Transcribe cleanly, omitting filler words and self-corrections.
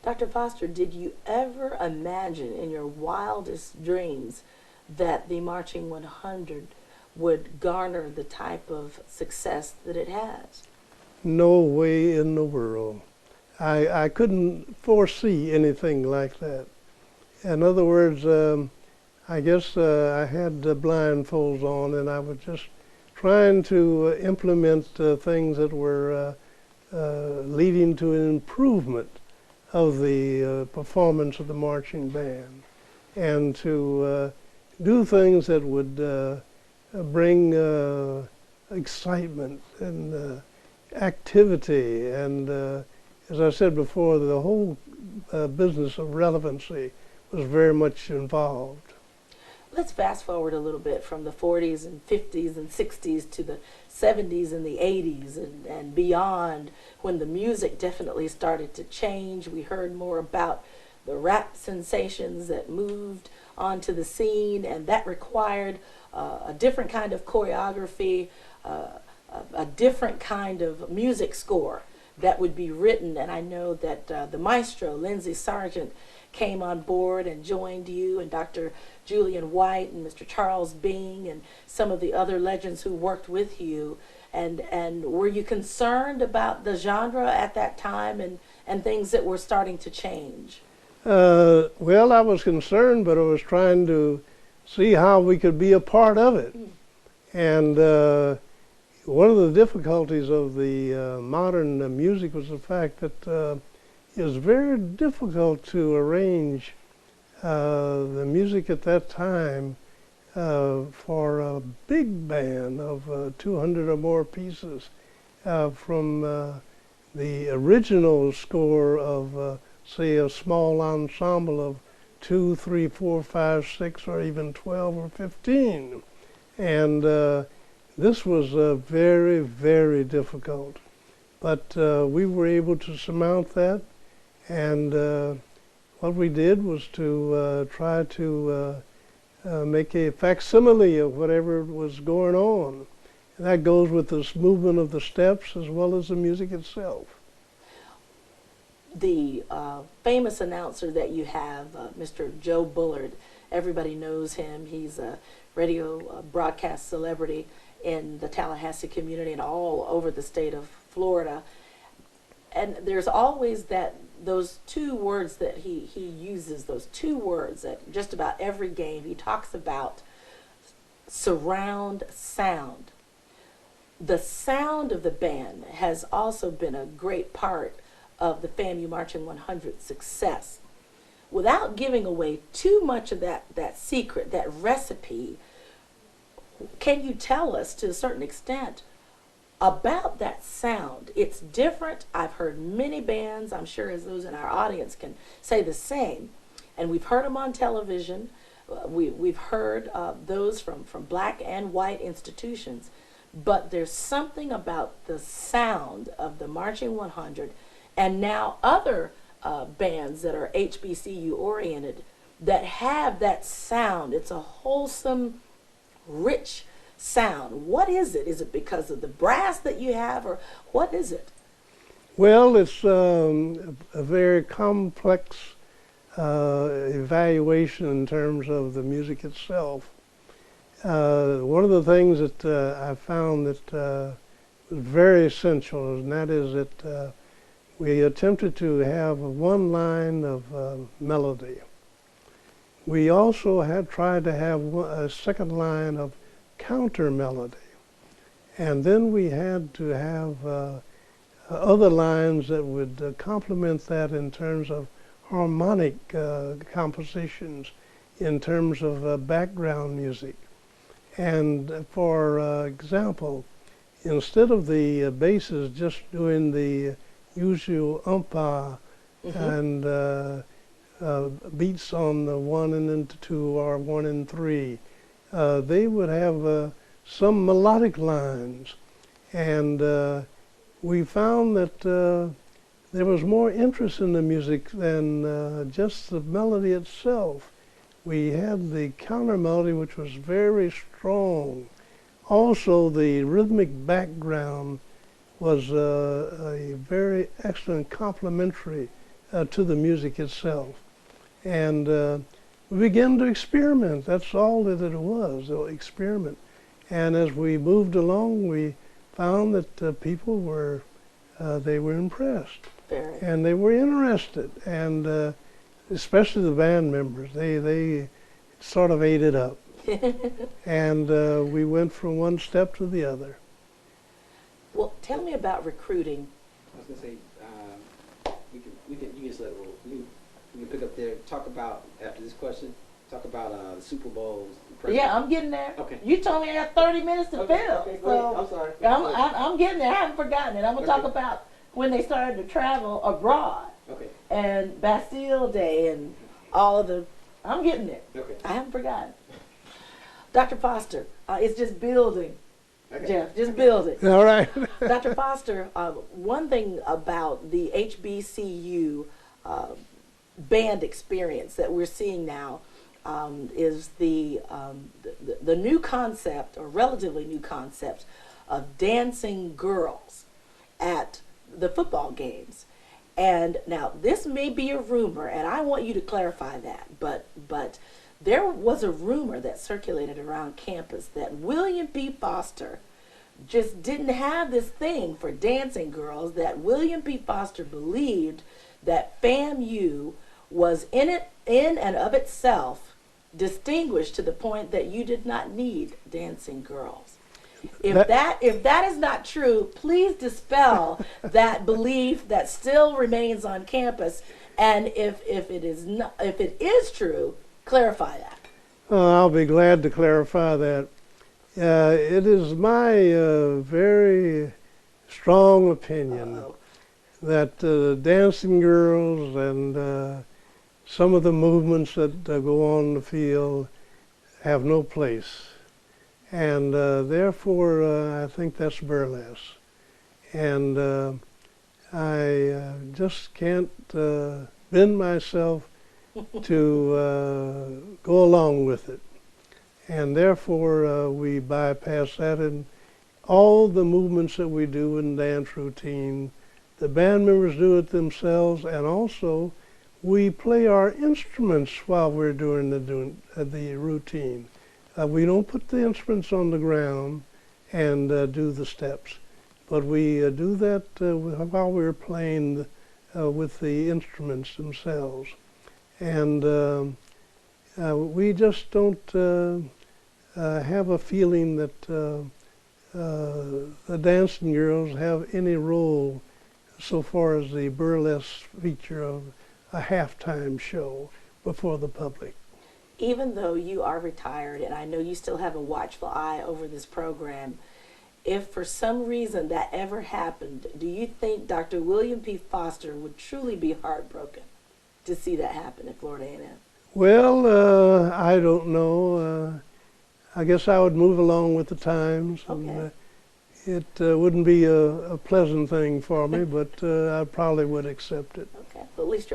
Dr. Foster, did you ever imagine in your wildest dreams that the Marching 100 would garner the type of success that it has? No way in the world. I couldn't foresee anything like that. In other words, I guess I had the blindfolds on and I was just trying to implement things that were leading to an improvement of the performance of the marching band, and to do things that would bring excitement and activity, and as I said before, the whole business of relevancy was very much involved. Let's fast forward a little bit from the 40s and 50s and 60s to the 70s and the 80s and beyond, when the music definitely started to change. We heard more about the rap sensations that moved onto the scene, and that required a different kind of choreography, a different kind of music score that would be written. And I know that the maestro, Lindsay Sargent, came on board and joined you, and Dr. Julian White and Mr. Charles Bing and some of the other legends who worked with you. And were you concerned about the genre at that time and things that were starting to change? Well, I was concerned, but I was trying to see how we could be a part of it. And one of the difficulties of the modern music was the fact that it was very difficult to arrange the music at that time for a big band of 200 or more pieces, from the original score of, say, a small ensemble of 2, 3, 4, 5, 6, or even 12 or 15. And this was very, very difficult. But we were able to surmount that. And what we did was to try to make a facsimile of whatever was going on. And that goes with this movement of the steps as well as the music itself. The famous announcer that you have, Mr. Joe Bullard, everybody knows him. He's a radio broadcast celebrity in the Tallahassee community and all over the state of Florida. And there's always those two words that he uses, those two words at just about every game. He talks about surround sound. The sound of the band has also been a great part of the FAMU Marching 100 success. Without giving away too much of that secret, that recipe, can you tell us to a certain extent about that sound? It's different. I've heard many bands, I'm sure as those in our audience can say the same, and we've heard them on television. We've heard those from black and white institutions, but there's something about the sound of the Marching 100 and now other bands that are HBCU oriented that have that sound. It's a wholesome, rich sound. What is it? Is it because of the brass that you have, or what is it? Well, it's a very complex evaluation in terms of the music itself. One of the things that I found that was very essential, and that is that we attempted to have one line of melody. We also had tried to have a second line of counter melody, and then we had to have other lines that would complement that in terms of harmonic compositions, in terms of background music. And for example, instead of the basses just doing the usual umpa and beats on the 1 and then 2 or 1 and 3, they would have some melodic lines, and we found that there was more interest in the music than just the melody itself. We had the counter melody, which was very strong. Also, the rhythmic background was a very excellent complementary to the music itself. And we began to experiment. That's all that it was, experiment. And as we moved along, we found that people were, they were impressed. Very. And they were interested. And especially the band members, they sort of ate it up. And we went from one step to the other. Well, tell me about recruiting. I was gonna say, you can just you can pick up there. Talk about after this question. Talk about the Super Bowls. Yeah, I'm getting there. Okay. You told me I had 30 minutes to Okay, fill. okay, go So ahead. I'm sorry. I'm getting there. I haven't forgotten it. I'm going to talk about when they started to travel abroad. Okay. And Bastille Day and all of the, I'm getting there. Okay. I haven't forgotten. Dr. Foster, it's just building. Okay. Jeff, just building. All right. Dr. Foster, one thing about the HBCU band experience that we're seeing now is the new concept, or relatively new concept, of dancing girls at the football games. And now this may be a rumor, and I want you to clarify that, but there was a rumor that circulated around campus that William P. Foster just didn't have this thing for dancing girls, that William P. Foster believed that FAMU was in and of itself distinguished to the point that you did not need dancing girls. If that is not true, please dispel that belief that still remains on campus. And if it is true, clarify that. I'll be glad to clarify that. It is my very strong opinion that dancing girls and some of the movements that go on in the field have no place. And therefore, I think that's burlesque. And I just can't bend myself to go along with it. And therefore, we bypass that. And all the movements that we do in dance routine, the band members do it themselves, and also we play our instruments while we're doing the routine. We don't put the instruments on the ground and do the steps, but we do that while we're playing with the instruments themselves. And we just don't have a feeling that the dancing girls have any role so far as the burlesque feature of a halftime show before the public. Even though you are retired, and I know you still have a watchful eye over this program, if for some reason that ever happened, do you think Dr. William P. Foster would truly be heartbroken to see that happen at Florida A&M? Well, I don't know. I guess I would move along with the times. Okay. And, it wouldn't be a pleasant thing for me, but I probably would accept it. Okay, but at least you're